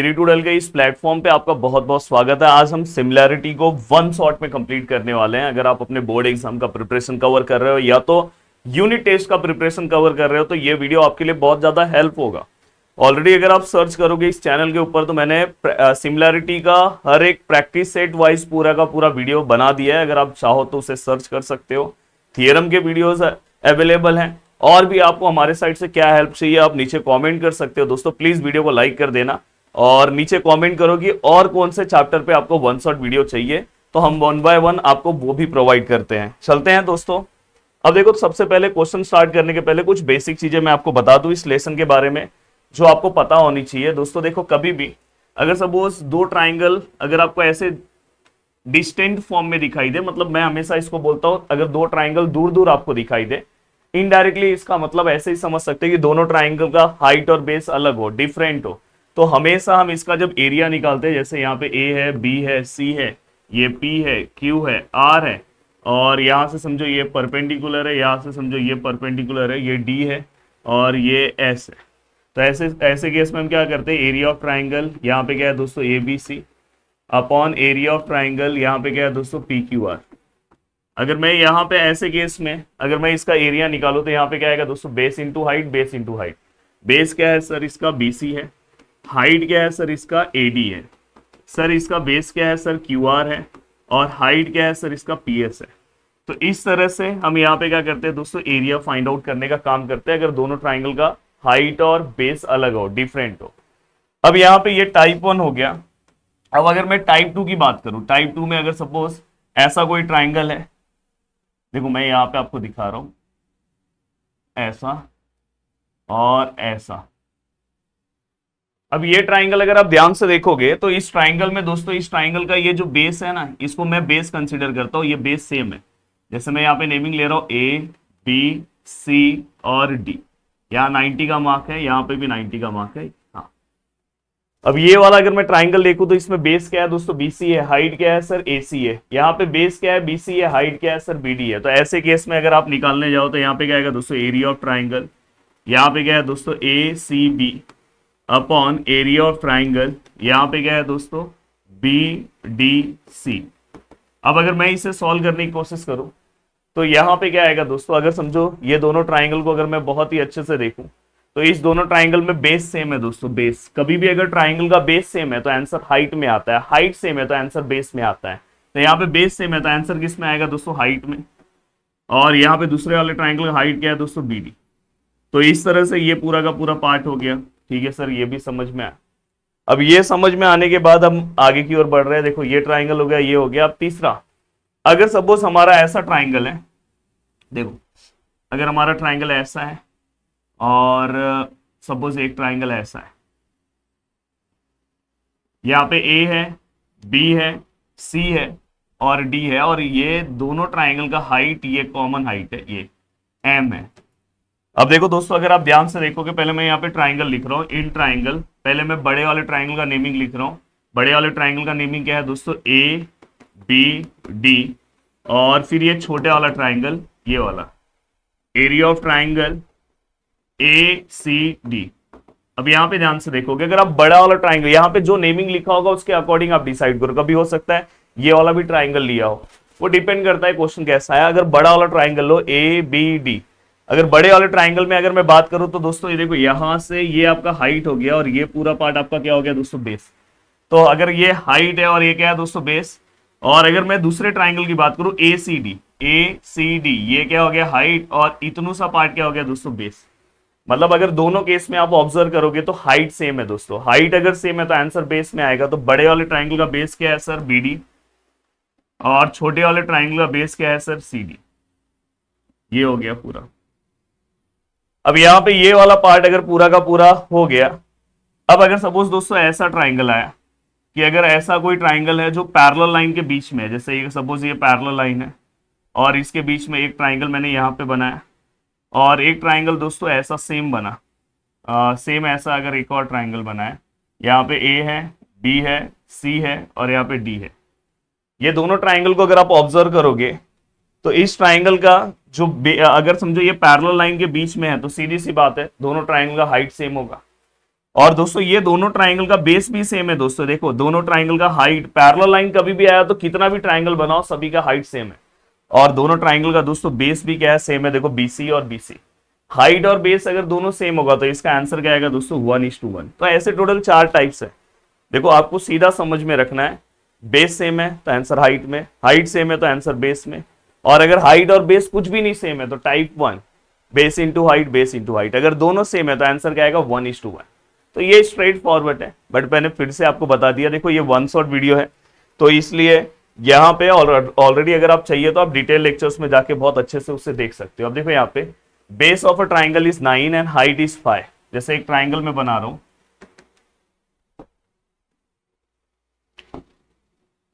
Tutorial के इस platform पे आपका बहुत बहुत स्वागत है। आज हम सिमिलैरिटी को वन शॉट में कंप्लीट करने वाले हैं। अगर आप अपने बोर्ड एग्जाम का प्रिपरेशन कवर कर रहे हो या तो यूनिट टेस्ट का प्रिपरेशन कवर कर रहे हो तो ये वीडियो आपके लिए बहुत ज्यादा हेल्प होगा। ऑलरेडी अगर आप सर्च करोगे इस चैनल के ऊपर तो मैंने सिमिलैरिटी का हर एक प्रैक्टिस सेट वाइज पूरा का पूरा वीडियो बना दिया है। अगर आप चाहो तो उसे सर्च कर सकते हो। थियरम के वीडियोस अवेलेबल हैं। और भी आपको हमारे साइड से क्या हेल्प चाहिए आप नीचे कमेंट कर सकते हो। दोस्तों प्लीज वीडियो को लाइक कर देना और नीचे कमेंट करो कि और कौन से चैप्टर पे आपको वन शॉट वीडियो चाहिए, तो हम वन बाय वन आपको वो भी प्रोवाइड करते हैं। चलते हैं दोस्तों। अब देखो, सबसे पहले क्वेश्चन स्टार्ट करने के पहले कुछ बेसिक चीजें मैं आपको बता दूं इस लेसन के बारे में जो आपको पता होनी चाहिए। दोस्तों देखो, कभी भी अगर सपोज दो ट्राइंगल अगर आपको ऐसे डिस्टेंट फॉर्म में दिखाई दे, मतलब मैं हमेशा इसको बोलता हूं अगर दो ट्राइंगल दूर दूर आपको दिखाई दे, इनडायरेक्टली इसका मतलब ऐसे ही समझ सकते हैं कि दोनों ट्राइंगल का हाइट और बेस अलग हो, डिफरेंट हो। तो हमेशा हम इसका जब एरिया निकालते हैं, जैसे यहाँ पे ए है, बी है, सी है, ये पी है, क्यू है, आर है, और यहाँ से समझो ये परपेंडिकुलर है, यहाँ से समझो ये परपेंडिकुलर है, ये डी है और ये एस है। तो ऐसे ऐसे केस में हम क्या करते हैं, एरिया ऑफ ट्राइंगल यहाँ पे क्या है दोस्तों A B C upon area of triangle यहाँ पे क्या है दोस्तों पी क्यू आर। अगर मैं यहाँ पे ऐसे केस में अगर मैं इसका एरिया निकालू तो यहाँ पे क्या आएगा दोस्तों, base into height, base into height. Base क्या है सर, इसका बीसी है। हाइट क्या है सर, इसका एडी है। सर इसका बेस क्या है सर, क्यू आर है। और हाइट क्या है सर, इसका पीएस है। तो इस तरह से हम यहाँ पे क्या करते हैं दोस्तों, एरिया फाइंड आउट करने का काम करते हैं अगर दोनों ट्राइंगल का हाइट और बेस अलग हो, डिफरेंट हो। अब यहाँ पे ये टाइप 1 हो गया। अब अगर मैं टाइप 2 की बात करूं, टाइप 2 में अगर सपोज ऐसा कोई ट्राइंगल है, देखो मैं यहाँ पे आपको दिखा रहा हूं, ऐसा और ऐसा। अब ये ट्राइंगल अगर आप ध्यान से देखोगे तो इस ट्राइंगल में दोस्तों, इस ट्राइंगल का ये जो बेस है ना, इसको मैं बेस कंसीडर करता हूं। ये बेस सेम है। जैसे मैं यहाँ पे नेमिंग ले रहा हूं ए बी सी और डी। यहाँ 90 का मार्क है, यहाँ पे भी 90 का मार्क है। हाँ, अब ये वाला अगर मैं ट्राइंगल देखूं तो इसमें बेस क्या है दोस्तों, बीसी है। हाइट क्या है सर, एसी है। यहाँ पे बेस क्या है, बीसी है। हाइट क्या है सर, बीडी है। तो ऐसे केस में अगर आप निकालने जाओ तो यहाँ पे क्या आएगा दोस्तों, एरिया ऑफ ट्राइंगल यहाँ पे क्या है दोस्तों A C B upon area of triangle यहाँ पे क्या है दोस्तों बी डी सी। अब अगर मैं इसे सॉल्व करने की कोशिश करूं तो यहाँ पे क्या आएगा दोस्तों, अगर समझो ये दोनों ट्राइंगल को अगर मैं बहुत ही अच्छे से देखूं तो इस दोनों ट्राइंगल में बेस सेम है दोस्तों। बेस कभी भी अगर ट्राइंगल का बेस सेम है तो आंसर हाइट में आता है, हाइट सेम है तो आंसर बेस में आता है। तो यहाँ पे बेस सेम है तो आंसर किस में आएगा दोस्तों, हाइट में। और यहाँ पे दूसरे वाले ट्राइंगल का हाइट क्या है दोस्तों, बी डी। तो इस तरह से ये पूरा का पूरा पार्ट हो गया। ठीक है सर, ये भी समझ में आया। अब ये समझ में आने के बाद हम आगे की ओर बढ़ रहे हैं। देखो ये ट्राइंगल हो गया, ये हो गया। अब तीसरा, अगर सपोज हमारा ऐसा ट्राइंगल है, देखो अगर हमारा ट्राइंगल ऐसा है और सपोज एक ट्राइंगल ऐसा है, यहाँ पे ए है, बी है, सी है और डी है, और ये दोनों ट्राइंगल का हाइट, ये कॉमन हाइट है, ये एम है। अब देखो दोस्तों, अगर आप ध्यान से देखोगे, पहले मैं यहाँ पे ट्राइंगल लिख रहा हूँ, इन ट्राइंगल। पहले मैं बड़े वाले ट्राइंगल का नेमिंग लिख रहा हूँ। बड़े वाले ट्राइंगल का नेमिंग क्या है दोस्तों, ए बी डी। और फिर ये छोटे वाला ट्राइंगल, ये वाला area of triangle A C D. अब यहाँ पे ध्यान से देखोगे, अगर आप बड़ा वाला ट्राइंगल, यहाँ पे जो नेमिंग लिखा होगा उसके अकॉर्डिंग आप डिसाइड करो। कभी हो सकता है ये वाला भी ट्राइंगल लिया हो, वो डिपेंड करता है क्वेश्चन कैसा है। अगर बड़ा वाला ट्राइंगल लो ए बी डी, अगर बड़े वाले ट्राइंगल में अगर मैं बात करूं तो दोस्तों ये देखो, यहां से ये आपका हाइट हो गया और ये पूरा पार्ट आपका क्या हो गया दोस्तों, बेस। तो अगर ये हाइट है और ये क्या है दोस्तों, बेस। और अगर मैं दूसरे ट्राइंगल की बात करूं ए सी डी, ये क्या हो गया, हाइट, और इतनू सा पार्ट क्या हो गया दोस्तों, बेस। मतलब अगर दोनों केस में आप ऑब्जर्व करोगे तो हाइट सेम है दोस्तों। हाइट अगर सेम है तो आंसर बेस में आएगा। तो बड़े वाले ट्राइंगल का बेस क्या है सर, बी डी, और छोटे वाले ट्राइंगल का बेस क्या है सर, सी डी। ये हो गया पूरा। अब यहाँ पे ये वाला पार्ट अगर पूरा का पूरा हो गया। अब अगर सपोज दोस्तों ऐसा ट्राइंगल आया कि अगर ऐसा कोई ट्राइंगल है जो पैरेलल लाइन के बीच में है, जैसे ये सपोज ये पैरेलल लाइन है और इसके बीच में एक ट्राइंगल मैंने यहाँ पे बनाया, और एक ट्राइंगल दोस्तों ऐसा सेम बना, सेम ऐसा अगर एक और ट्राइंगल बनाया, यहाँ पे ए है, बी है, सी है और यहाँ पे डी है। ये दोनों ट्राइंगल को अगर आप ऑब्जर्व करोगे तो इस ट्राइंगल का जो अगर समझो ये पैरेलल लाइन के बीच में है तो सीधी सी बात है दोनों ट्राइंगल का हाइट सेम होगा। और दोस्तों ये दोनों ट्राइंगल का बेस भी सेम है दोस्तों। देखो दोनों ट्राइंगल का हाइट, पैरेलल लाइन कभी भी आया तो कितना भी ट्राइंगल बनाओ सभी का हाइट सेम है। और दोनों ट्राइंगल का दोस्तों बेस भी क्या है, सेम है। देखो बीसी और बीसी, हाइट और बेस अगर दोनों सेम होगा तो इसका आंसर क्या आएगा दोस्तों, 1:1। तो ऐसे टोटल 4 टाइप्स है। देखो आपको सीधा समझ में रखना है, बेस सेम है तो आंसर हाइट में, हाइट सेम है तो आंसर बेस में। और अगर हाइट और बेस कुछ भी नहीं सेम है तो type 1, base into height, base into height. अगर दोनों सेम है तो आंसर क्या आएगा, 1:1। तो ये स्ट्रेट फॉरवर्ड है, बट मैंने फिर से आपको बता दिया। देखो ये वन शॉट वीडियो है तो इसलिए यहाँ पे ऑलरेडी अगर आप चाहिए तो आप डिटेल लेक्चर्स में जाके बहुत अच्छे से उससे देख सकते हो। अब देखो यहाँ पे base of a triangle is 9 and height is 5। जैसे एक ट्राइंगल में बना रहा हूं,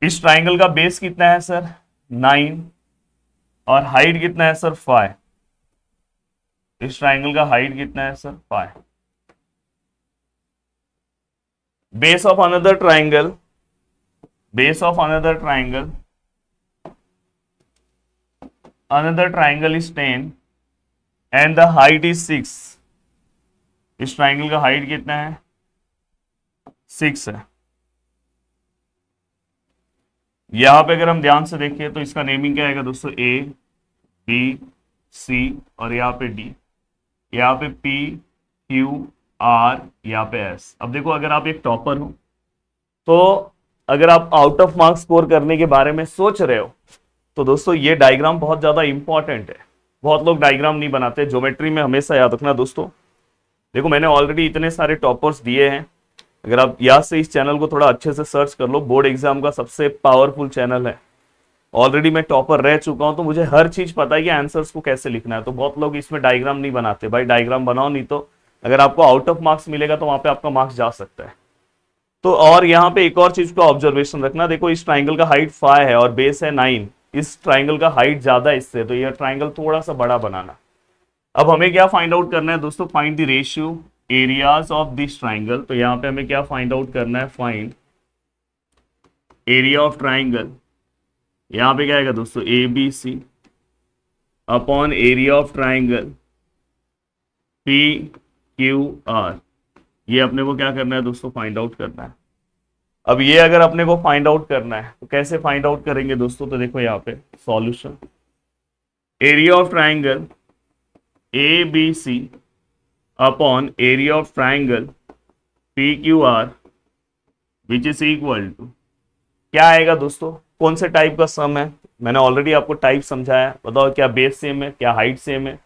इस ट्राइंगल का बेस कितना है सर, 9, और हाइट कितना है सर, 5। इस ट्राइंगल का हाइट कितना है sir, 5। Base of another triangle, base of another triangle, another triangle is 10 and the height is 6। इस ट्राइंगल का हाइट कितना है, 6 है। यहां पे अगर हम ध्यान से देखें तो इसका नेमिंग क्या आएगा दोस्तों, ए बी सी, और यहाँ पे डी, यहाँ पे पी क्यू आर, यहाँ पे एस। अब देखो अगर आप एक टॉपर हो तो अगर आप आउट ऑफ मार्क्स स्कोर करने के बारे में सोच रहे हो तो दोस्तों ये डायग्राम बहुत ज्यादा इंपॉर्टेंट है। बहुत लोग डायग्राम नहीं बनाते, ज्योमेट्री में हमेशा याद रखना दोस्तों। देखो मैंने ऑलरेडी इतने सारे टॉपर्स दिए हैं, अगर आप याद से इस चैनल को थोड़ा अच्छे से सर्च कर लो, बोर्ड एग्जाम का सबसे पावरफुल चैनल है। ऑलरेडी मैं टॉपर रह चुका हूं तो मुझे हर चीज पता है कि आंसर्स को कैसे लिखना है। तो बहुत लोग इसमें डायग्राम नहीं बनाते, भाई डायग्राम बनाओ, नहीं तो अगर आपको आउट ऑफ मार्क्स मिलेगा तो वहां पे आपका मार्क्स जा सकता है। तो और यहाँ पे एक और चीज का ऑब्जर्वेशन रखना, देखो इस ट्राइंगल का हाइट 5 है और बेस है 9, इस ट्राइंगल का हाइट ज्यादा है इससे, तो यह ट्राइंगल थोड़ा सा बड़ा बनाना। अब हमें क्या फाइंड आउट करना है दोस्तों, find the ratio areas of this triangle. तो यहाँ पे हमें क्या फाइंड आउट करना है, फाइंड एरिया ऑफ ट्राइंगल। यहाँ पे क्या आएगा दोस्तों, A B C upon area of triangle P Q R. ये अपने को क्या करना है दोस्तों, फाइंड आउट करना है। अब ये अगर अपने को फाइंड आउट करना है तो कैसे फाइंड आउट करेंगे दोस्तों, तो देखो यहाँ पे solution, area of triangle A B C upon area of triangle P Q R which is equal to, क्या आएगा दोस्तों, कौन से टाइप का सम है। मैंने ऑलरेडी आपको टाइप समझाया, बताओ क्या बेस सेम है, क्या हाइट सेम है,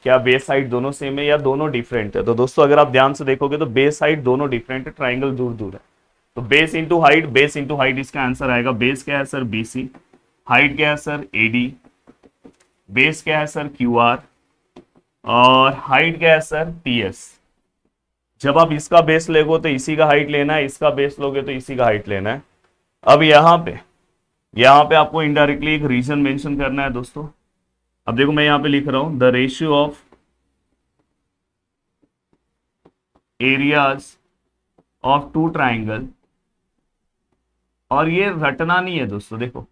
क्या बेस हाइट दोनों सेम है या दोनों डिफरेंट है। तो दोस्तों अगर आप ध्यान से देखोगे तो बेस हाइट दोनों डिफरेंट है, ट्राइंगल दूर दूर है। तो base into height, base into height इसका आंसर आएगा। बेस क्या है सर, बीसी, हाइट क्या है सर, एडी, बेस क्या है सर, क्यू आर, और हाइट क्या है सर, टीएस। जब आप इसका बेस लोगे तो इसी का हाइट लेना है, इसका बेस लोगे तो इसी का हाइट लेना है। अब यहाँ पे आपको इनडायरेक्टली एक रीजन मेंशन करना है दोस्तों। अब देखो मैं यहाँ पे लिख रहा हूं, the ratio of areas of two triangle, और ये रटना नहीं है दोस्तों। देखो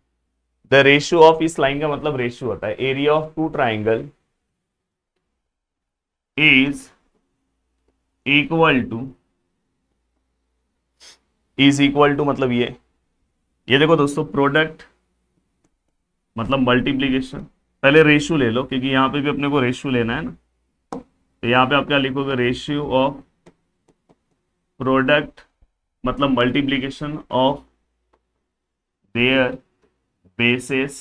द रेशियो ऑफ, इस लाइन का मतलब रेशियो होता है, area of two triangle is equal to मतलब ये देखो दोस्तों, प्रोडक्ट मतलब मल्टीप्लीकेशन। पहले रेशियो ले लो क्योंकि यहां पे भी अपने को रेशियो लेना है ना। तो यहां पे आप क्या लिखोगे, रेशियो ऑफ प्रोडक्ट मतलब multiplication of their basis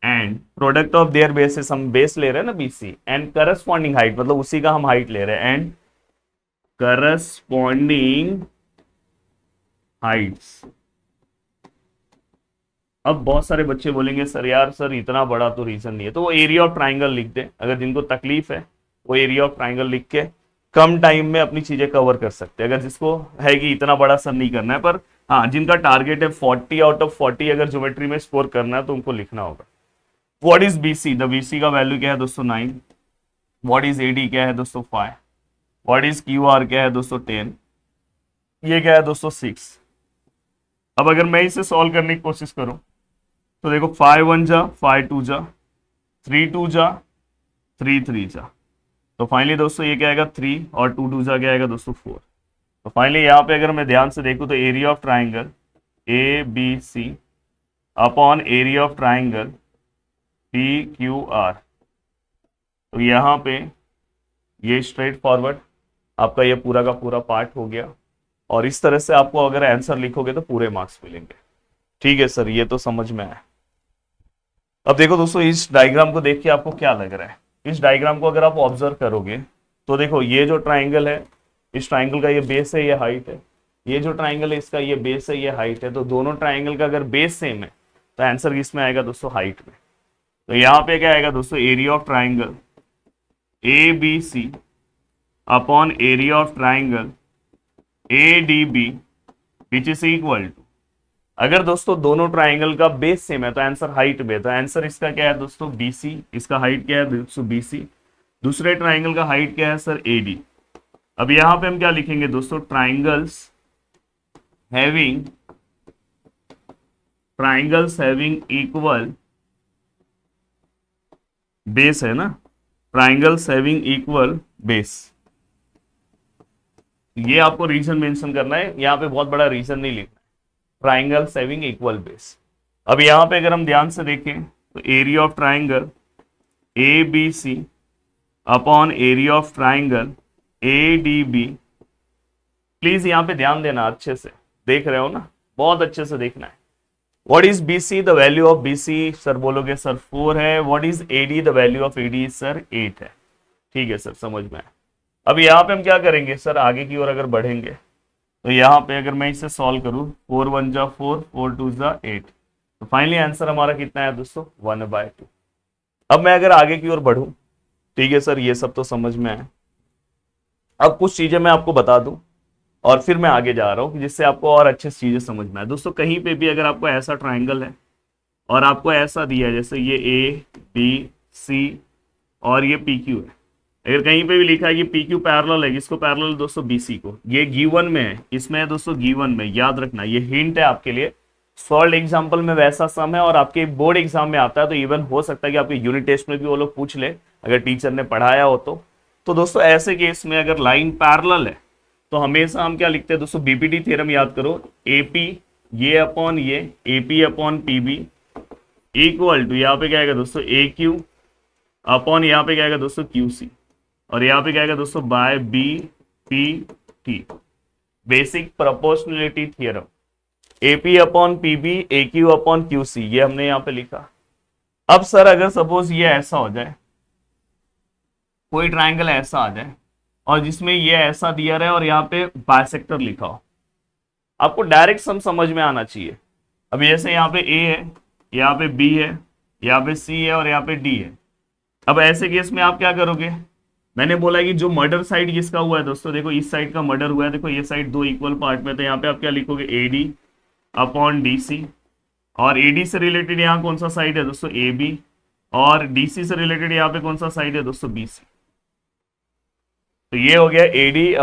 and product of their basis, हम बेस ले रहे हैं ना बीसी, एंड करस्पॉन्डिंग हाइट मतलब उसी का हम हाइट ले रहे हैं, एंड करस्पॉन्डिंग हाइट्स। अब बहुत सारे बच्चे बोलेंगे सर यार सर इतना बड़ा तो रीजन नहीं है, तो वो एरिया ऑफ ट्राइंगल लिख दे। अगर जिनको तकलीफ है वो एरिया ऑफ ट्राइंगल लिख के कम टाइम में अपनी चीजें कवर कर सकते हैं। अगर जिसको है कि इतना बड़ा सर नहीं करना है, पर हाँ जिनका टारगेट है 40 आउट ऑफ 40 अगर ज्योमेट्री में स्कोर करना है तो उनको लिखना होगा। What is BC, the BC का वैल्यू क्या है दोस्तों, 9। व्हाट इज एडी क्या है दोस्तों, 5। व्हाट इज क्यू आर क्या है दोस्तों, 10। ये क्या है दोस्तों, 6। अब अगर मैं इसे सॉल्व करने की कोशिश करूं तो देखो 5 1 जा, 5 2 जा, 3 2 जा, 3 3 जा। तो फाइनली दोस्तों ये क्या आएगा, 3, और 2 2 जा क्या आएगा दोस्तों, 4। तो फाइनली यहाँ पे अगर मैं ध्यान से देखूं तो area of triangle A B C upon area of triangle P Q R, तो यहाँ पे ये स्ट्रेट फॉरवर्ड आपका ये पूरा का पूरा पार्ट हो गया। और इस तरह से आपको अगर आंसर लिखोगे तो पूरे मार्क्स मिलेंगे। ठीक है सर, ये तो समझ में आया। अब देखो दोस्तों, इस डायग्राम को देख के आपको क्या लग रहा है। इस डायग्राम को अगर आप ऑब्जर्व करोगे तो देखो, ये जो ट्राइंगल है, इस ट्राइंगल का ये बेस है, ये हाइट है। ये जो ट्राइंगल है इसका ये बेस है, ये हाइट है। तो दोनों ट्राइंगल का अगर बेस सेम है तो आंसर किसमें आएगा दोस्तों? हाइट में। तो यहाँ पे क्या आएगा दोस्तों? Area of triangle A B C upon area of triangle A D B which is equal to, अगर दोस्तों दोनों ट्राइंगल का बेस सेम है तो आंसर हाइट में। तो आंसर इसका क्या है दोस्तों? BC। इसका हाइट क्या है दोस्तों? BC। दूसरे ट्राइंगल का हाइट क्या है सर? AD। अब यहां पे हम क्या लिखेंगे दोस्तों? ट्राइंगल्स हैविंग इक्वल बेस है ना, ट्राइंगल्स हैविंग इक्वल बेस। ये आपको रीजन मेंशन करना है, यहाँ पे बहुत बड़ा रीजन नहीं लिखना है। Triangles having equal base. अब यहाँ पे अगर हम ध्यान से देखें तो area of triangle A B C upon area of triangle A D B. Please यहाँ पे ध्यान देना, अच्छे से देख रहे हो ना, बहुत अच्छे से देखना है। What is BC? The value of BC sir बोलोगे सर 4 है। What is AD? The value of AD sir 8 है। ठीक है सर, समझ में आया। अब यहाँ पे हम क्या करेंगे सर? आगे की ओर अगर बढ़ेंगे तो यहाँ पे अगर मैं इसे सॉल्व करूं, 4 1 जा 4, 4 2 जा 8, तो फाइनली आंसर हमारा कितना है दोस्तों? 1/2। अब मैं अगर आगे की ओर बढ़ूं, ठीक है सर, ये सब तो समझ में आया। अब कुछ चीजें मैं आपको बता दूं और फिर मैं आगे जा रहा हूं जिससे आपको और अच्छे से चीजें समझ में आए। दोस्तों कहीं पे भी अगर आपको ऐसा ट्राइंगल है और आपको ऐसा दिया है, जैसे ये ABC और ये PQ है, अगर कहीं पे भी लिखा है कि PQ पैरेलल है, किसको पैरेलल है दोस्तों? BC को। ये गिवन में है, इसमें है दोस्तों गिवन में, याद रखना, ये हिंट है आपके लिए। सॉल्व एग्जांपल में वैसा सम है और आपके बोर्ड एग्जाम में आता है, तो इवन हो सकता है कि आपके यूनिट टेस्ट में भी वो लोग पूछ ले, अगर टीचर ने पढ़ाया हो तो दोस्तों ऐसे केस में अगर लाइन पैरेलल है तो हमेशा हम क्या लिखते हैं दोस्तों? BPT थ्योरम याद करो। AP ये अपॉन ये, AP upon PB equal to, यहाँ पे क्या आएगा दोस्तों? AQ अपॉन यहाँ पे क्या आएगा दोस्तों? QC, और यहाँ पे क्या आएगा दोस्तों? By BPT, basic proportionality theorem. AP upon PB AQ upon QC, ये हमने यहाँ पे लिखा। अब सर अगर सपोज ये ऐसा हो जाए, कोई ट्राइंगल ऐसा आ जाए और जिसमें ये ऐसा दिया रहे और यहाँ पे बाइसेक्टर लिखा हो, आपको डायरेक्ट सम समझ में आना चाहिए। अब जैसे यहाँ पे A है, यहाँ पे B है, यहाँ पे C है और यहाँ पे D है। अब ऐसे केस में आप क्या करोगे? मैंने बोला कि जो मर्डर साइड किसका हुआ है दोस्तों? देखो इस साइड का मर्डर हुआ है, देखो ये साइड दो इक्वल पार्ट में, तो यहाँ पे आप क्या लिखोगे? AD अपॉन DC, और AD से रिलेटेड यहाँ कौन सा साइड है दोस्तों? AB, और DC से रिलेटेड यहाँ पे कौन सा साइड है दोस्तों? BC। तो ये हो गया AD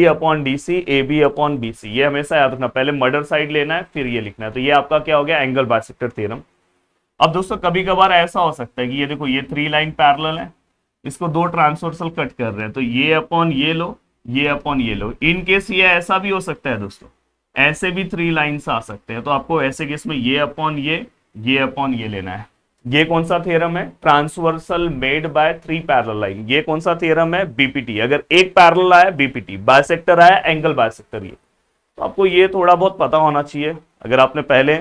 upon DC, AB upon BC। ये हमेशा याद रखना, पहले मर्डर साइड लेना है फिर ये लिखना है। तो ये आपका क्या हो गया? Angle bisector theorem. अब दोस्तों कभी कभार ऐसा हो सकता है कि ये देखो, ये 3 लाइन पैरेलल है, इसको 2 ट्रांसवर्सल कट कर रहे हैं, तो ये अपॉन ये लो, ये अपॉन ये लो। इन केस ये ऐसा भी हो सकता है दोस्तों, ऐसे भी 3 लाइन्स आ सकते हैं, तो आपको ऐसे केस में ये अपॉन ये अपॉन ये लेना है। ये कौन सा थ्योरम है? Transversal made by 3 parallel line. ये कौन सा थ्योरम है? BPT। अगर एक पैरेलल आया BPT, बाइसेक्टर आया एंगल बाइसेक्टर। ये तो आपको ये थोड़ा बहुत पता होना चाहिए। अगर आपने पहले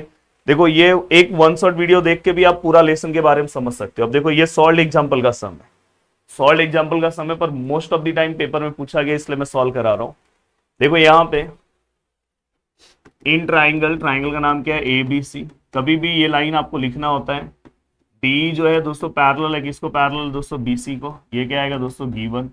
देखो, ये एक 1 शॉट वीडियो देख के भी आप पूरा लेसन के बारे में समझ सकते हो। अब देखो, ये सॉल्व एग्जाम्पल का सम है, सॉल्व एग्जाम्पल का समय पर most of the time paper में पूछा गया, इसलिए मैं सॉल्व करा रहा हूं। देखो यहाँ पे इन ट्राइंगल का नाम क्या है? ABC। कभी भी ये लाइन आपको लिखना होता है। D जो है दोस्तों पैरेलल है, किसको पैरेलल दोस्तों? BC को। ये क्या आएगा दोस्तों? गिवन।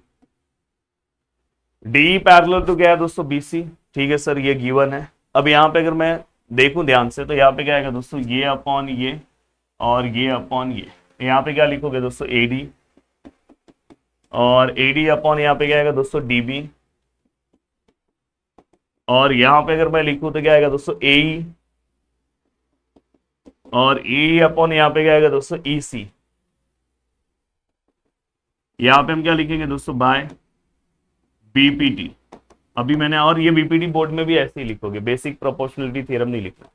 D पैरेलल तो क्या है दोस्तों? BC। ठीक है सर, ये गिवन है। अब यहाँ पे अगर मैं देखूं ध्यान से तो यहाँ पे क्या आएगा दोस्तों? ये अपॉन ये और ये अपॉन ये। यहाँ पे क्या लिखोगे दोस्तों? AD, और AD अपॉन यहाँ पे क्या आएगा दोस्तों? DB, और यहाँ पे अगर मैं लिखूं तो क्या आएगा दोस्तों? AE, और AE अपॉन यहाँ पे क्या आएगा दोस्तों? EC। यहाँ पे हम क्या लिखेंगे दोस्तों? बाय BPT, अभी मैंने, और ये बीपीडी बोर्ड में भी ऐसे ही लिखोगे, बेसिक प्रोपोर्शनलिटी थ्योरम नहीं लिखना,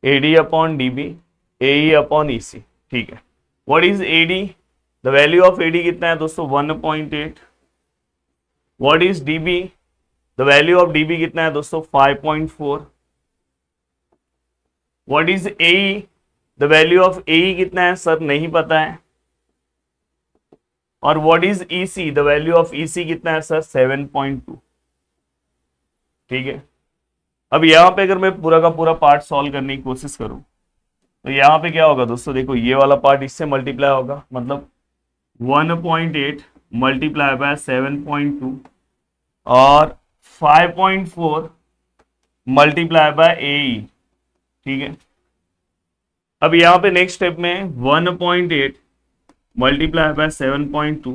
AD upon DB AE upon EC, ठीक है। What is AD, the value of AD कितना है दोस्तों 1.8। What is DB, the value of DB कितना है दोस्तों 5.4। What is AE, the value of AE कितना है सर नहीं पता है। और what is EC, the value of EC कितना है सर 7.2, ठीक है। अब यहां पे अगर मैं पूरा का पूरा पार्ट सॉल्व करने की कोशिश करूं तो यहां पे क्या होगा दोस्तों, देखो ये वाला पार्ट इससे मल्टीप्लाई होगा, मतलब 1.8 मल्टीप्लाई बाय 7.2 और 5.4 मल्टीप्लाई बाय एई, ठीक है। अब यहां पे नेक्स्ट स्टेप में 1.8 मल्टीप्लाई बाय 7.2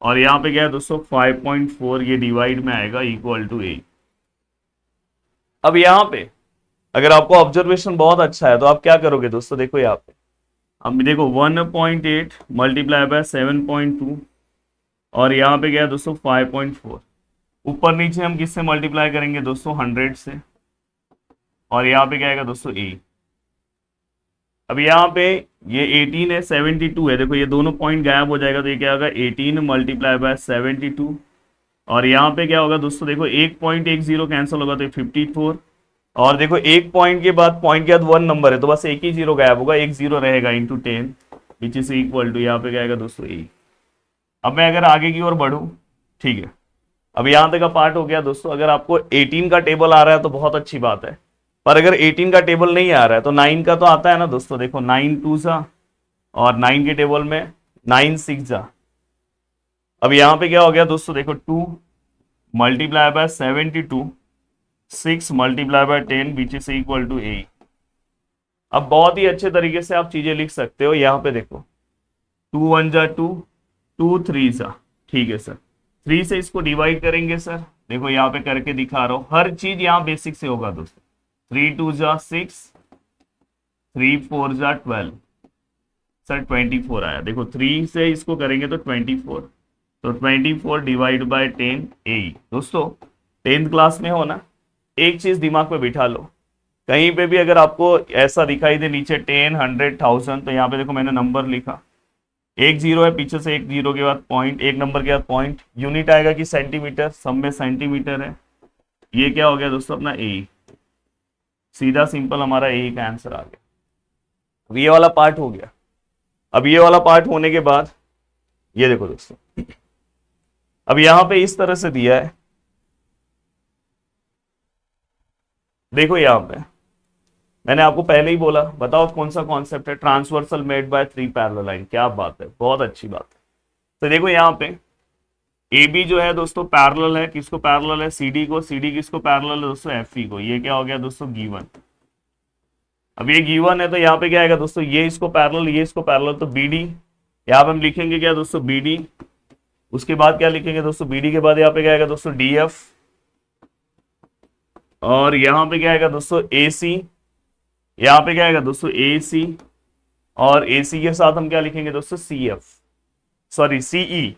और यहां पे क्या है दोस्तों 5.4, ये डिवाइड में आएगा इक्वल टू एई। अब यहां पे अगर आपको ऑब्जर्वेशन बहुत अच्छा है तो आप क्या करोगे दोस्तों, देखो यहाँ पे अब देखो 1.8 मल्टीप्लाई बाय 7.2 और यहाँ पे क्या है दोस्तों 5.4, ऊपर नीचे हम किससे मल्टीप्लाई करेंगे दोस्तों 100 से, और यहाँ पे क्या आएगा दोस्तों ए। अब यहाँ पे ये 18 है 72 है, देखो ये दोनों पॉइंट गायब हो जाएगा तो ये क्या होगा 18 मल्टीप्लाई बाय 72 और यहाँ पे क्या होगा दोस्तों, देखो एक पॉइंट एक जीरो कैंसिल होगा तो 54 और देखो एक पॉइंट के बाद पॉइंट के बाद 1 नंबर है तो बस एक ही जीरो गायब होगा, एक जीरो रहेगा into 10 which is equal to, यहाँ पे क्या आएगा दोस्तों ए। अब मैं अगर आगे की ओर बढ़ूं, ठीक है, अब यहां तक का पार्ट हो गया दोस्तों। अगर आपको 18 का टेबल आ रहा है तो बहुत अच्छी बात है, पर अगर 18 का टेबल नहीं आ रहा है तो 9 का तो आता है ना दोस्तों, देखो 9 2 जा और 9 के टेबल में 9 6 जा। अब यहां पे क्या हो गया दोस्तों, देखो 2 multiply by 72 6 multiply by 10 which is equal to 8। अब बहुत ही अच्छे तरीके से आप चीजें लिख सकते हो। यहाँ पे देखो 2 1 जा 2 2 3 जा, ठीक है सर, 3 से इसको डिवाइड करेंगे सर, देखो यहाँ पे करके दिखा रहा हूं, हर चीज यहाँ बेसिक से होगा दोस्तों। 3 2 जा 6 3 4 जा 12 सर 24 आया, देखो 3 से इसको करेंगे तो 24, तो 24 डिवाइड बाय 10 ए। दोस्तों 10th क्लास में हो ना, एक चीज दिमाग में बिठा लो, कहीं पे भी अगर आपको ऐसा दिखाई दे नीचे 10 100 1000 तो यहाँ पे देखो मैंने नंबर लिखा, एक जीरो है पीछे से, एक जीरो के बाद पॉइंट, एक नंबर के बाद पॉइंट, यूनिट आएगा कि सेंटीमीटर, सब में सेंटीमीटर है। ये क्या हो गया दोस्तों अपना ए, सीधा सिंपल हमारा ए का आंसर आ गया। अब ये वाला पार्ट हो गया। अब ये वाला पार्ट होने के बाद ये देखो दोस्तों, अब यहां पे इस तरह से दिया है, देखो यहां पे मैंने आपको पहले ही बोला, बताओ कौन सा कॉन्सेप्ट है, transversal made by 3 parallel line. क्या बात है, बहुत अच्छी बात है। तो देखो यहाँ पे ए बी जो है दोस्तों पैरेलल है, किसको पैरेलल है, सी डी को, सी डी किसको पैरेलल है दोस्तों, एफ ई को। ये क्या हो गया दोस्तों गिवन। अब ये गिवन है तो यहाँ पे क्या आएगा दोस्तों, ये इसको पैरेलल, ये इसको पैरेलल, तो बी डी यहाँ पे हम लिखेंगे क्या दोस्तों बी डी। उसके बाद क्या लिखेंगे दोस्तों, बी डी के बाद यहाँ पे क्या आएगा दोस्तों डी एफ, और यहाँ पे क्या आएगा दोस्तों ए सी, यहाँ पे क्या आएगा दोस्तों ए सी, और ए सी के साथ हम क्या लिखेंगे दोस्तों सी एफ, सॉरी सीई,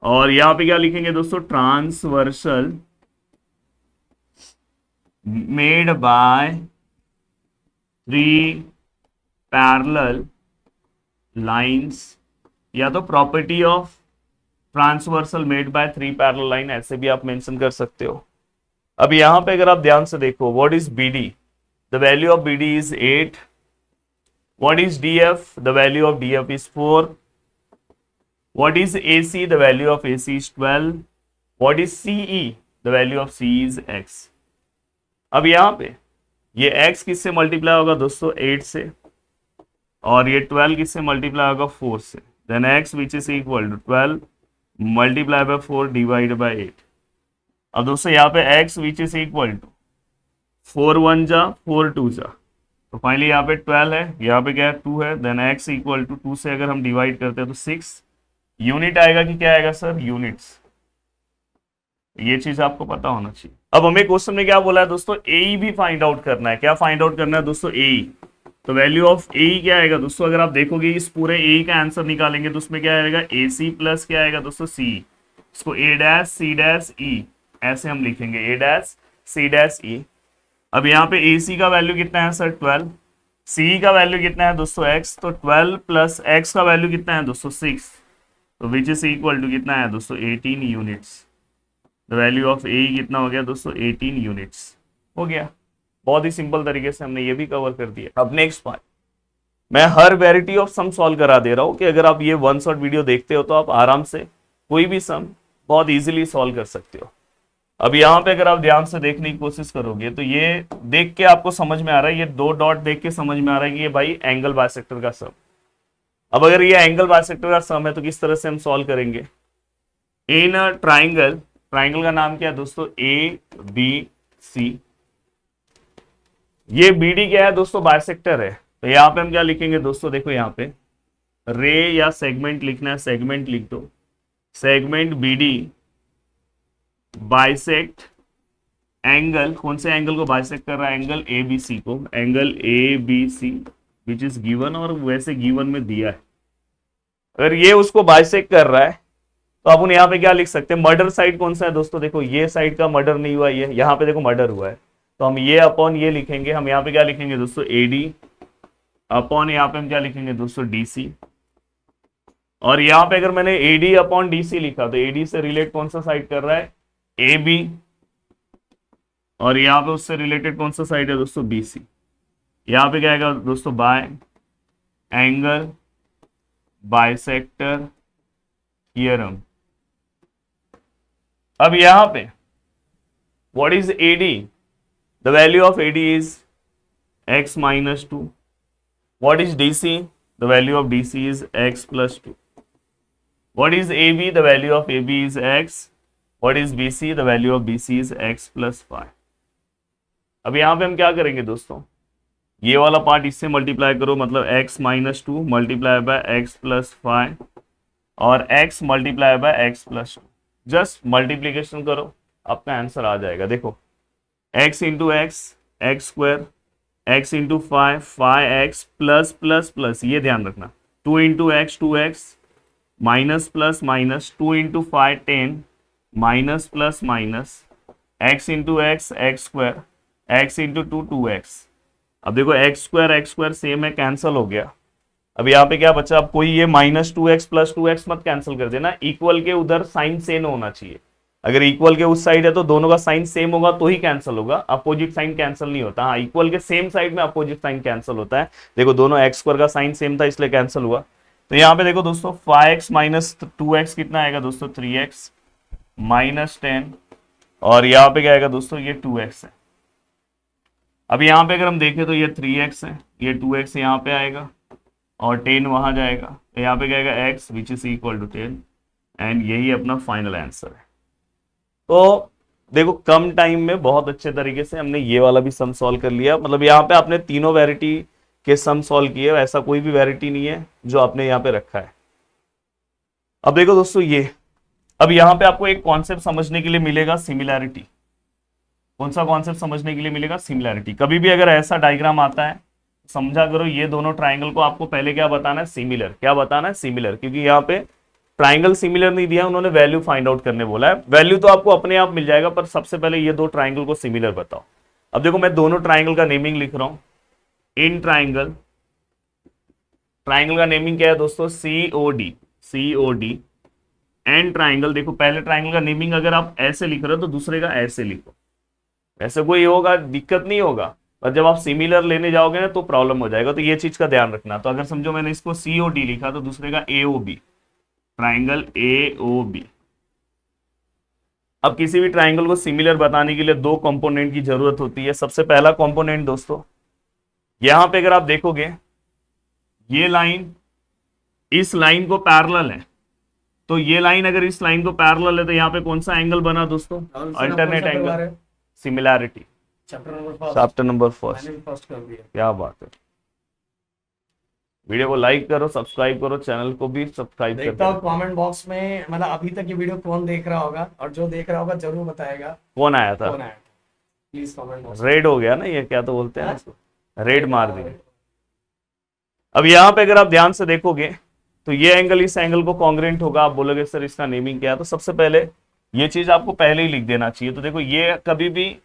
और यहाँ पे क्या लिखेंगे दोस्तों transversal made by 3 parallel lines, या तो property of transversal made by 3 parallel line, ऐसे भी आप मेंशन कर सकते हो। अब यहां पे अगर आप ध्यान से देखो, what is BD, the value of BD is 8। What is DF, the value of DF is 4। What is AC, the value of AC is 12। What is CE, the value of C is X. अब यहां पे ये x किससे multiply होगा दोस्तों 8 से, और ये 12 किससे मल्टीप्लाई होगा 4 से, then x which is equal to 12 multiply by 4 divide by 8। अब दोस्तों यहाँ पे x which is equal to 4 1 जा 4 2 जा, तो फाइनली यहाँ पे 12 है, यहाँ पे क्या है 2 है, देन x इक्वल टू 2 से अगर हम डिवाइड करते हैं तो 6 यूनिट आएगा कि क्या आएगा सर यूनिट्स। ये चीज आपको पता होना चाहिए। अब हमें क्वेश्चन में क्या बोला है दोस्तों, ए भी फाइंड आउट करना है। क्या फाइंड आउट करना है दोस्तों ए, तो वैल्यू ऑफ ए क्या आएगा दोस्तों, अगर आप देखोगे इस पूरे ए का आंसर निकालेंगे तो उसमें क्या आएगा ए सी प्लस क्या आएगा दोस्तों सी, इसको ए डैश सी डैश ई ऐसे हम लिखेंगे ए डैश सी डैश ई। अब यहाँ पे ए सी का वैल्यू कितना है सर 12, सी का वैल्यू कितना है दोस्तों x, तो 12 प्लस x का वैल्यू कितना है दोस्तों 6, तो विच इज इक्वल टू कितना है दोस्तों 18 यूनिट्स। द वैल्यू ऑफ ए कितना हो गया दोस्तों 18 यूनिट्स हो गया। बहुत ही सिंपल तरीके से हमने ये भी कवर कर दिया। अब नेक्स्ट पार्ट, मैं हर वेराइटी ऑफ सम सॉल्व करा दे रहा हूँ कि अगर आप ये वन शॉट वीडियो देखते हो तो आप आराम से कोई भी सम बहुत इजीली सॉल्व कर सकते हो। अब यहाँ पे अगर आप ध्यान से देखने की कोशिश करोगे तो ये देख के आपको समझ में आ रहा है, ये दो डॉट देख के समझ में आ रहा है कि ये भाई एंगल बाइसेक्टर का सम। अब अगर ये एंगल बाइसेक्टर का सम है तो किस तरह से हम सॉल्व करेंगे। इन ट्राइंगल, ट्राइंगल का नाम क्या है दोस्तों ए बी सी, ये बी डी क्या है दोस्तों बाइसेक्टर है। तो यहाँ पे हम क्या लिखेंगे दोस्तों, देखो यहाँ पे रे या सेगमेंट लिखना है, सेगमेंट लिख दो, segment B D bisect angle, कौन से एंगल को बाइसेक्ट कर रहा है, एंगल ए बी सी को, angle A B C which is given, और वैसे गिवन में दिया है। अगर ये उसको बाइसेक्ट कर रहा है तो अपन यहाँ पे क्या लिख सकते हैं, मर्डर साइड कौन सा है दोस्तों, देखो ये साइड का मर्डर नहीं हुआ, ये यहाँ पे देखो मर्डर हुआ है, तो हम ये अपॉन ये लिखेंगे। हम यहाँ पे क्या लिखेंगे दोस्तों ए डी अपॉन, यहाँ पे हम क्या लिखेंगे दोस्तों डी सी। और यहाँ पे अगर मैंने A D upon D C लिखा तो ए डी से रिलेट कौन सा साइड कर रहा है ए बी, और यहाँ पे उससे रिलेटेड कौन सा साइड है दोस्तों बी सी। यहाँ पे क्या आएगा दोस्तों बाय एंगल बाइसेक्टर थियरम। अब यहाँ पे what is AD, the value of AD is x minus 2. What is DC? The value of DC is x plus 2. What is AB? The value of AB is x. What is BC? The value of BC is x plus 5. अब यहाँ पे हम क्या करेंगे दोस्तों, ये वाला part इससे मल्टीप्लाई करो, मतलब x minus 2 multiply bye x plus 5 और x multiply by x plus 2, just multiplication करो आपका आंसर आ जाएगा। देखो x into x x square, x into 5 5x plus plus plus, ये ध्यान रखना 2 into x 2x minus plus minus 2 into 5 10 minus plus minus x into x x square x into 2 2x। अब देखो x square same है, cancel हो गया। अब यहाँ पे क्या बचा, अब कोई ये माइनस 2x प्लस 2x मत कैंसिल कर देना, इक्वल के उधर साइन सेम होना चाहिए। अगर इक्वल के उस साइड है तो दोनों का साइन सेम होगा तो ही कैंसिल होगा, अपोजिट साइन कैंसिल नहीं होता। हाँ, इक्वल के सेम साइड में अपोजिट साइन कैंसिल होता है। देखो दोनों एक्स स्क्वायर का साइन सेम था इसलिए कैंसिल हुआ। तो यहाँ पे देखो दोस्तों 5x माइनस 2x कितना आएगा दोस्तों 3x माइनस 10, और यहाँ पे क्या आएगा दोस्तों ये 2x है। अब यहाँ पे अगर हम देखें तो ये 3x है, ये 2x यहाँ पे आएगा और 10 वहां जाएगा, तो यहाँ पे क्या आएगा x which is equal to 10, and यही अपना फाइनल आंसर है। तो देखो कम टाइम में बहुत अच्छे तरीके से हमने ये वाला भी सम सॉल्व कर लिया, मतलब यहाँ पे आपने तीनों वैरायटी के सम सॉल्व किए, ऐसा कोई भी वैरायटी नहीं है जो आपने यहाँ पे रखा है। अब देखो दोस्तों ये, अब यहाँ पे आपको एक कॉन्सेप्ट समझने के लिए मिलेगा सिमिलैरिटी। कौन सा कॉन्सेप्ट समझने के लिए मिलेगा, सिमिलैरिटी। कभी भी अगर ऐसा डायग्राम आता है समझा करो ये दोनों ट्राइंगल को आपको पहले क्या बताना है, सिमिलर। क्या बताना है, सिमिलर, क्योंकि यहाँ पे ट्राइंगल सिमिलर नहीं दिया, उन्होंने वैल्यू फाइंड आउट करने बोला है। वैल्यू तो आपको अपने आप मिल जाएगा, पर सबसे पहले ये दो ट्राइंगल को सिमिलर बताओ। अब देखो मैं दोनों ट्राइंगल का नेमिंग लिख रहा हूं। इन ट्राइंगल, ट्राइंगल का नेमिंग क्या है दोस्तों, COD, COD। एंड ट्राइंगल, देखो पहले ट्राइंगल का नेमिंग अगर आप ऐसे लिख रहे हो तो दूसरे का ऐसे लिखो, ऐसे कोई होगा दिक्कत नहीं होगा, पर जब आप सिमिलर लेने जाओगे ना तो प्रॉब्लम हो जाएगा। तो ये चीज का ध्यान रखना। तो अगर समझो मैंने इसको COD लिखा तो दूसरे का AOB, ट्राइंगल AOB। अब किसी भी ट्राइंगल को सिमिलर बताने के लिए दो कंपोनेंट की जरूरत होती है। सबसे पहला कंपोनेंट दोस्तों, यहां पे अगर आप देखोगे ये लाइन इस लाइन को पैरेलल है, तो ये लाइन अगर इस लाइन को पैरेलल है तो यहाँ पे कौन सा एंगल बना दोस्तों, alternate angle, similarity. Chapter number first. क्या बात है। वीडियो को लाइक करो, सब्सक्राइब करो, चैनल को भी सब्सक्राइब करो। देखता हूँ कमेंट बॉक्स में, मतलब अभी तक ये वीडियो कौन देख रहा होगा, और जो देख रहा होगा जरूर बताएगा कौन आया था। Please comment box. रेड हो गया ना ये, क्या तो बोलते हैं इसको, रेड मार दिए। अब यहाँ पे अगर आप ध्यान से देखोगे तो ये एंगल इस एंगल को कॉन्ग्रेंट होगा। आप बोलोगे सर इसका नेमिंग क्या है, तो सबसे पहले ये चीज आपको पहले ही लिख देना चाहिए। तो देखो ये कभी भी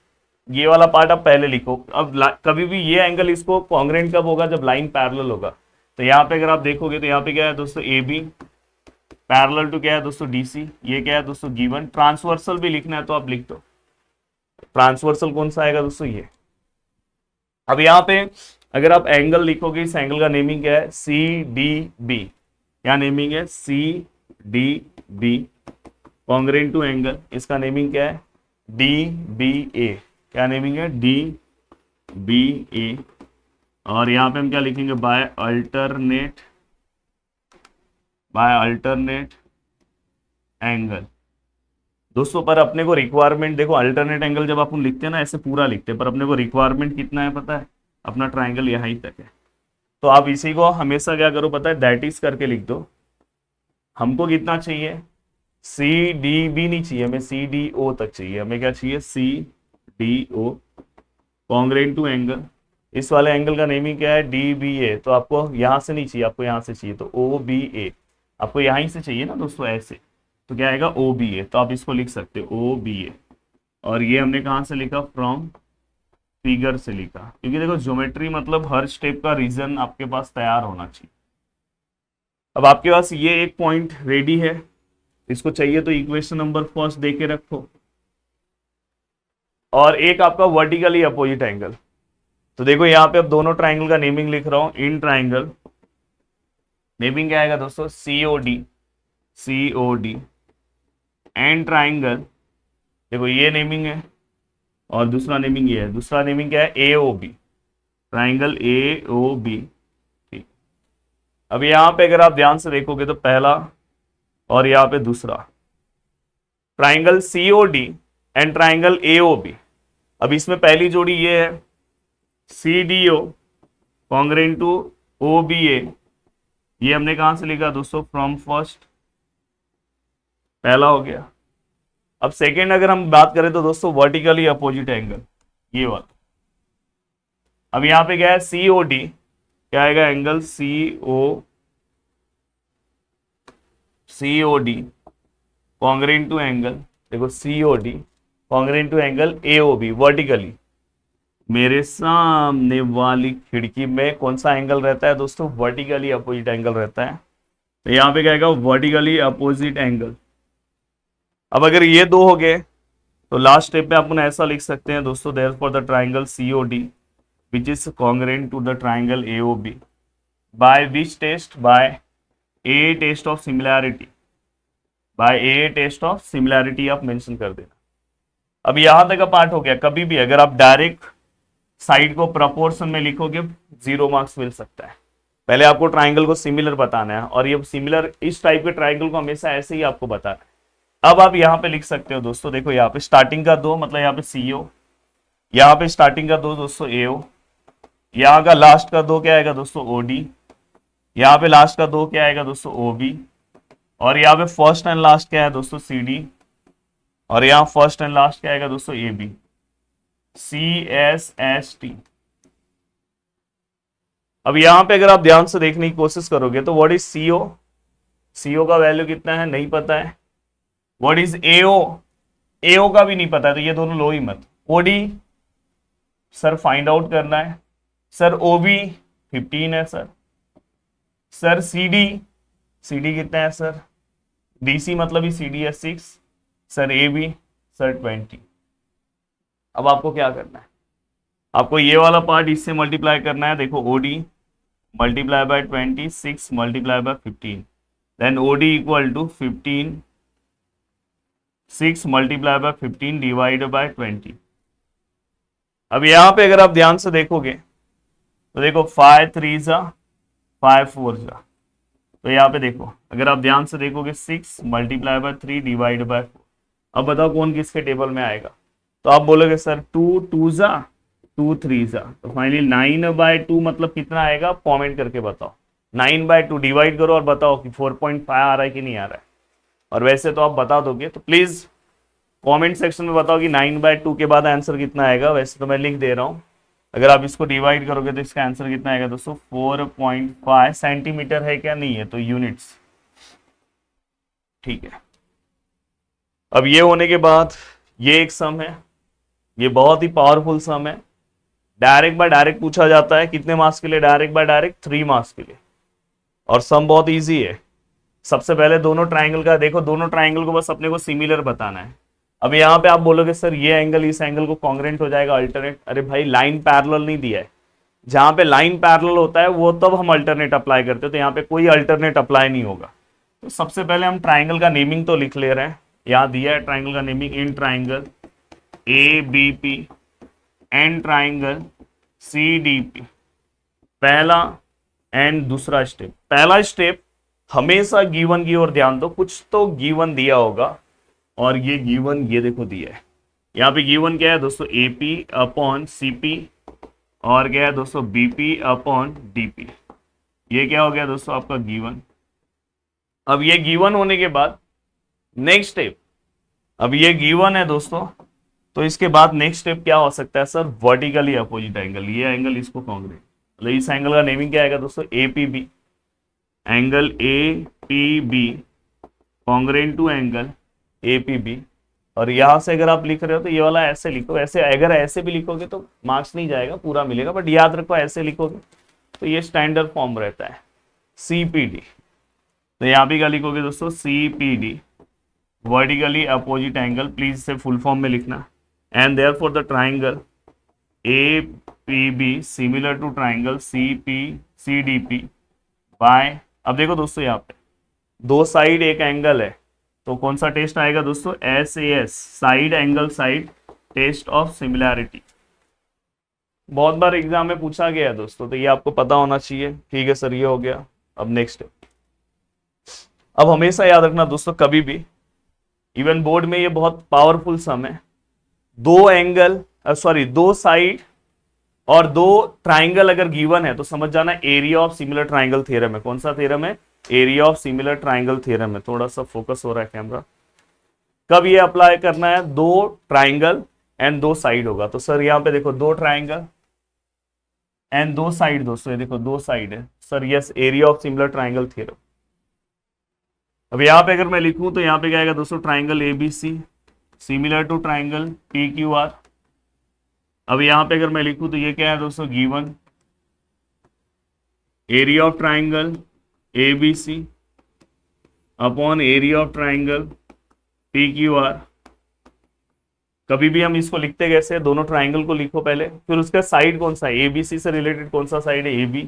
ये वाला पार्ट आप पहले लिखो। अब कभी भी ये एंगल इसको कॉन्ग्रेंट कब होगा, जब लाइन पैरेलल होगा। तो यहाँ पे अगर आप देखोगे तो यहाँ पे क्या है दोस्तों, ए बी पैरेलल टू क्या है दोस्तों, डीसी। ये क्या है दोस्तों, गिवन। ट्रांसवर्सल भी लिखना है तो आप लिख दो। ट्रांसवर्सल कौन सा आएगा दोस्तों, ये। अब यहाँ पे अगर आप एंगल लिखोगे, इस एंगल का नेमिंग क्या है, सी डी बी। क्या नेमिंग है, C D B congruent to angle. इसका नेमिंग क्या है, डी बी ए। क्या नेमिंग है, डी बी ए। और यहाँ पे हम क्या लिखेंगे, बाय अल्टरनेट एंगल दोस्तों। पर अपने को रिक्वायरमेंट देखो, अल्टरनेट एंगल जब अपन लिखते हैं ना ऐसे पूरा लिखते हैं, पर अपने को रिक्वायरमेंट कितना है पता है, अपना ट्राइंगल यहाँ ही तक है। तो आप इसी को हमेशा क्या करो पता है, दैट इज करके लिख दो। हमको कितना चाहिए, सी डी बी नहीं चाहिए हमें, सी डी ओ तक चाहिए हमें। क्या चाहिए, C D O congruent to angle. इस वाले एंगल का नेमिंग क्या है, डी बी ए। तो आपको यहाँ से नहीं चाहिए, आपको यहाँ से चाहिए। तो ओ बी ए आपको यहाँ ही से चाहिए ना दोस्तों, ऐसे। तो क्या आएगा, ओ बी ए। तो आप इसको लिख सकते हो ओ बी ए। और ये हमने कहाँ से लिखा, फ्रॉम फिगर से लिखा, क्योंकि देखो ज्योमेट्री मतलब हर स्टेप का रीजन आपके पास तैयार होना चाहिए। अब आपके पास ये एक पॉइंट रेडी है, इसको चाहिए तो इक्वेशन नंबर फर्स्ट दे के रखो। और एक आपका वर्टिकली अपोजिट एंगल। तो देखो यहाँ पे अब दोनों ट्राइंगल का नेमिंग लिख रहा हूं। इन ट्राइंगल नेमिंग क्या आएगा दोस्तों, सीओडी। एंड ट्राइंगल देखो ये नेमिंग है, और दूसरा नेमिंग ये है। दूसरा नेमिंग क्या है, एओबी। ट्राइंगल एओबी, ठीक। अब यहाँ पे अगर आप ध्यान से देखोगे तो पहला और यहाँ पे दूसरा triangle COD and triangle AOB. अब इसमें पहली जोड़ी ये है सीडीओ कॉन्ग्रेंट टू ओबीए। ये हमने कहां से लिखा दोस्तों, फ्रॉम फर्स्ट, पहला हो गया। अब सेकेंड अगर हम बात करें तो दोस्तों वर्टिकली अपोजिट एंगल, ये वाला। अब यहां पे क्या है, सीओडी। क्या आएगा, angle COD congruent to angle. देखो COD congruent to angle AOB vertically. मेरे सामने वाली खिड़की में कौन सा एंगल रहता है दोस्तों, वर्टिकली अपोजिट एंगल रहता है। तो यहाँ पे क्या आएगा, वर्टिकली अपोजिट एंगल। अब अगर ये दो हो गए तो लास्ट स्टेप पे अपन ऐसा लिख सकते हैं दोस्तों, therefore the triangle COD which is congruent to the triangle AOB by which test, by a test of similarity. By a test of similarity आप मेंशन कर देना। अब यहां तक का पार्ट हो गया। कभी भी अगर आप डायरेक्ट साइड को प्रपोर्शन में लिखोगे 0 मार्क्स मिल सकता है। पहले आपको ट्राइंगल को सिमिलर बताना है, और ये सिमिलर इस टाइप के ट्राइंगल को हमेशा ऐसे ही आपको बताना है। अब आप यहाँ पे लिख सकते हो दोस्तों, देखो यहाँ पे स्टार्टिंग का 2 मतलब यहाँ पे सीओ, यहाँ पे स्टार्टिंग का 2 दोस्तों एओ, यहाँ का लास्ट का 2 क्या आएगा दोस्तों ओडी, यहाँ पे लास्ट का 2 क्या आएगा दोस्तों ओबी, और यहाँ पे फर्स्ट एंड लास्ट क्या है दोस्तों सीडी, और यहाँ फर्स्ट एंड लास्ट क्या आएगा दोस्तों ए बी, CSST। अब यहां पे अगर आप ध्यान से देखने की कोशिश करोगे तो व्हाट इज CO, CO का वैल्यू कितना है नहीं पता है। व्हाट इज AO, AO का भी नहीं पता है, तो ये दोनों लो ही मत। OD सर फाइंड आउट करना है। सर OB 15 है सर। सर CD कितना है सर, DC मतलब ही CD है 6। Sir AB sir 20। अब आपको क्या करना है, आपको ये वाला पार्ट इससे मल्टीप्लाई करना है। देखो OD multiply by 20, 6 multiply by 15, then OD equal to 15, 6 multiply by 15 divide by 20। अब यहाँ पे अगर आप ध्यान से देखोगे तो देखो 5 3 जा 5 4 जा, तो यहाँ पे देखो अगर आप ध्यान से देखोगे 6 मल्टीप्लाई बाय 3 डिवाइड बाय 4। अब बताओ कौन किसके टेबल में आएगा। तो आप बोलोगे सर 2 2 जा 2 3 जा, तो फाइनली 9/2 मतलब कितना आएगा, कमेंट करके बताओ। 9/2 डिवाइड करो और बताओ कि 4.5 आ रहा है कि नहीं आ रहा है। और वैसे तो आप बता दोगे, तो प्लीज कमेंट सेक्शन में बताओ कि 9/2 के बाद आंसर कितना आएगा। वैसे तो मैं लिख दे रहा हूँ, अगर आप इसको डिवाइड करोगे तो इसका आंसर कितना आएगा दोस्तों 4.5 सेंटीमीटर है क्या, नहीं है तो यूनिट्स, ठीक है। अब ये होने के बाद ये एक सम है, ये बहुत ही पावरफुल सम है। डायरेक्ट बाय डायरेक्ट पूछा जाता है, कितने मार्क्स के लिए? डायरेक्ट बाय डायरेक्ट 3 मार्क्स के लिए। और सम बहुत इजी है। सबसे पहले दोनों ट्राइंगल का देखो, दोनों ट्राइंगल को बस अपने को सिमिलर बताना है। अब यहाँ पे आप बोलोगे सर ये एंगल इस एंगल को कॉन्ग्रेंट हो जाएगा, अल्टरनेट। अरे भाई लाइन पैरेलल नहीं दिया है, जहां पे लाइन पैरेलल होता है वो तब हम अल्टरनेट अप्लाई करते हैं, तो यहाँ पे कोई अल्टरनेट अप्लाई नहीं होगा। तो सबसे पहले हम ट्राइंगल का नेमिंग तो लिख ले रहे हैं। यहाँ दिया है ट्राइंगल का naming, in triangle ABP and triangle CDP। पहला एंड दूसरा स्टेप। पहला स्टेप हमेशा गिवन की ओर ध्यान दो, कुछ तो गिवन दिया होगा, और ये गिवन ये देखो दिया है। यहाँ पे गिवन क्या है दोस्तों? AP अपॉन CP, और क्या है दोस्तों? BP upon DP। ये क्या हो गया दोस्तों? आपका गिवन। अब ये गिवन होने के बाद नेक्स्ट स्टेप, अब ये गिवन है दोस्तों, तो इसके बाद नेक्स्ट स्टेप क्या हो सकता है सर? Vertically opposite angle. ये एंगल इसको कॉन्ग्रेंट, मतलब इस एंगल का नेमिंग क्या आएगा दोस्तों? APB। Angle APB congruent to angle APB। और यहां से अगर आप लिख रहे हो तो ये वाला ऐसे लिखो, ऐसे अगर ऐसे भी लिखोगे तो मार्क्स नहीं जाएगा, पूरा मिलेगा, बट याद रखो ऐसे लिखोगे तो ये स्टैंडर्ड फॉर्म रहता है CPD। तो यहाँ पे क्या लिखोगे दोस्तों? CPD vertically opposite angle, please इसे फुल फॉर्म में लिखना। And therefore the triangle APB similar to triangle CDP by. अब देखो दोस्तों यहाँ पे दो साइड एक एंगल है, तो कौन सा टेस्ट आएगा दोस्तों? SAS, side angle side test of similarity. बहुत बार एग्जाम में पूछा गया है दोस्तों, तो ये आपको पता होना चाहिए। ठीक है सर, ये हो गया। अब नेक्स्ट, अब हमेशा याद रखना दोस्तों, कभी भी इवन बोर्ड में ये बहुत पावरफुल सम है। दो एंगल दो साइड और दो ट्राइंगल अगर गिवन है तो समझ जाना area of similar triangle theorem है। कौन सा थ्योरम है? Area of similar triangle theorem है। थोड़ा सा फोकस हो रहा है कैमरा। कब ये अप्लाई करना है? दो ट्राइंगल एंड दो साइड होगा। तो सर यहाँ पे देखो दो ट्राइंगल एंड दो साइड दोस्तों, ये देखो दो साइड है sir, yes, area of similar triangle theorem. अब यहाँ पे अगर मैं लिखूं तो यहाँ पे क्या आएगा दोस्तों? Triangle ABC similar to triangle PQR। अब यहाँ पे अगर मैं लिखूं तो ये क्या है दोस्तों? Given area of triangle ABC upon area of triangle PQR। कभी भी हम इसको लिखते कैसे? दोनों ट्राइंगल को लिखो पहले, फिर उसका साइड कौन सा है? ABC से रिलेटेड कौन सा साइड है? AB,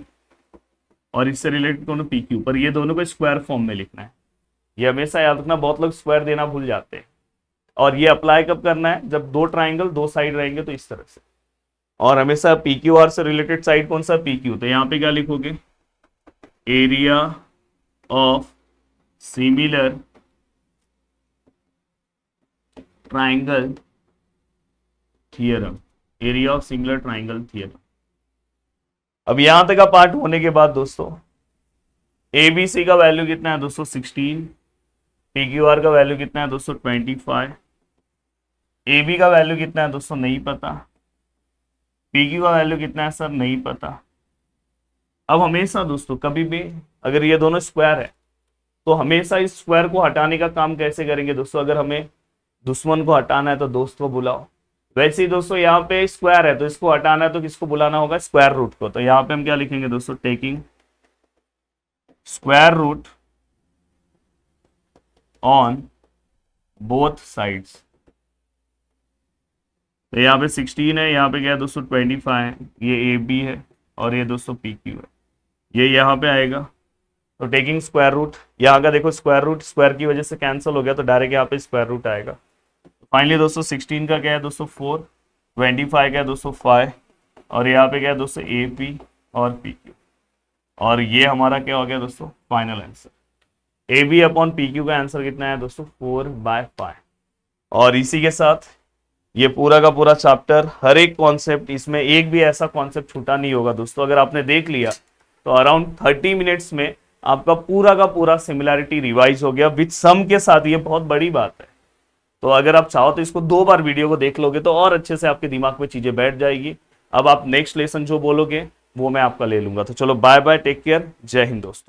और इससे रिलेटेड कौन है? PQ। पर ये दोनों को स्क्वायर फॉर्म में लिखना है। ये हमेशा याद रखना, बहुत लोग स्क्वायर देना भूल जाते हैं। और ये अप्लाई कब करना है? जब दो ट्राइंगल दो साइड रहेंगे तो इस तरह से। और हमेशा PQR से रिलेटेड साइड कौन सा? PQ। तो यहाँ पे क्या लिखोगे? Area of similar triangle theorem, area of similar triangle theorem. अब यहां तक का पार्ट होने के बाद दोस्तों ABC का वैल्यू कितना है दोस्तों? 16। PQR का वैल्यू कितना है दोस्तों? 25। AB का वैल्यू कितना है दोस्तों? नहीं पता। PQ का वैल्यू कितना है सर? नहीं पता। अब हमेशा दोस्तों कभी भी अगर ये दोनों स्क्वायर है तो हमेशा इस स्क्वायर को हटाने का काम कैसे करेंगे दोस्तों? अगर हमें दुश्मन को हटाना है तो दोस्त को बुलाओ। वैसे ही दोस्तों यहाँ पे स्क्वायर है तो इसको हटाना है तो किसको बुलाना होगा? स्क्वायर रूट को। तो यहाँ पे हम क्या लिखेंगे दोस्तों? Taking square root on both sides. तो यहाँ पे 16 है, यहाँ पे क्या है दोस्तों? 25 है। ये AB है और ये दोस्तों PQ है, ये यहाँ पे आएगा। तो टेकिंग स्क्वायर रूट, यहाँ का देखो स्क्वायर रूट स्क्वायर की वजह से कैंसिल हो गया, तो डायरेक्ट यहाँ पे स्क्वायर रूट आएगा। फाइनली दोस्तों 16 का क्या है दोस्तों? 4, 25 का है दोस्तों 5, और यहाँ पे क्या है दोस्तों? AP और PQ। और ये हमारा क्या हो गया दोस्तों? Final answer. AB upon PQ का आंसर कितना है दोस्तों? 4/5। और इसी के साथ ये पूरा का पूरा चैप्टर, हर एक कॉन्सेप्ट, इसमें एक भी ऐसा कॉन्सेप्ट छूटा नहीं होगा दोस्तों। अगर आपने देख लिया तो अराउंड 30 मिनट्स में आपका पूरा का पूरा सिमिलैरिटी रिवाइज हो गया विद सम के साथ। ये बहुत बड़ी बात है। तो अगर आप चाहो तो इसको 2 बार वीडियो को देख लोगे तो और अच्छे से आपके दिमाग में चीजें बैठ जाएगी। अब आप नेक्स्ट लेसन जो बोलोगे वो मैं आपका ले लूंगा। तो चलो बाय बाय, टेक केयर, जय हिंद दोस्तों।